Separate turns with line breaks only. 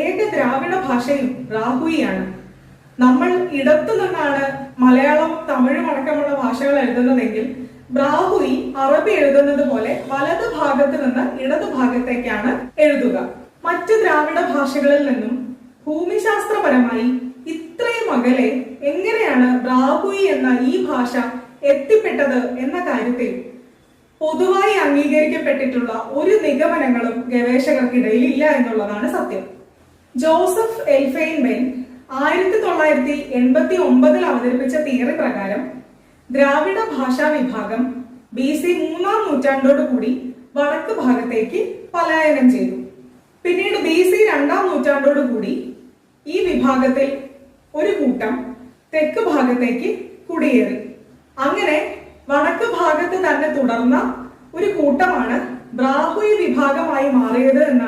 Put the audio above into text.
ഏക ദ്രാവിഡ ഭാഷയും ബ്രാഹ്മിയാണ്. നമ്മൾ ഇടത്തു നിന്നാണ് മലയാളം തമിഴും അടക്കമുള്ള ഭാഷകൾ എഴുതുന്നതെങ്കിൽ ബ്രാഹ്മി അറബി എഴുതുന്നത് പോലെ വലത് ഭാഗത്ത് നിന്ന് ഇടതു ഭാഗത്തേക്കാണ് എഴുതുക. മറ്റ് ദ്രാവിഡ ഭാഷകളിൽ നിന്നും ഭൂമിശാസ്ത്രപരമായി ഇത്രയും അകലെ എങ്ങനെയാണ് ബ്രാഹ്മി എന്ന ഈ ഭാഷ എത്തിപ്പെട്ടത് എന്ന കാര്യത്തിൽ പൊതുവായി അംഗീകരിക്കപ്പെട്ടിട്ടുള്ള ഒരു നിഗമനങ്ങളും ഗവേഷകർക്കിടയിൽ ഇല്ല എന്നുള്ളതാണ് സത്യം. ജോസഫ് എൽഫെയിൻബെൻ 1989 അവതരിപ്പിച്ച തിയറി പ്രകാരം ദ്രാവിഡ ഭാഷാ വിഭാഗം BC 3-ാം നൂറ്റാണ്ടോടുകൂടി വടക്ക് ഭാഗത്തേക്ക് പലായനം ചെയ്തു. പിന്നീട് BC 2-ാം നൂറ്റാണ്ടോടുകൂടി ഈ വിഭാഗത്തിൽ ഒരു കൂട്ടം തെക്ക് ഭാഗത്തേക്ക് കുടിയേറി. അങ്ങനെ വടക്ക് ഭാഗത്ത് തന്നെ തുടർന്ന ഒരു കൂട്ടമാണ് ബ്രാഹ്മി വിഭാഗമായി മാറിയത് എന്നാണ്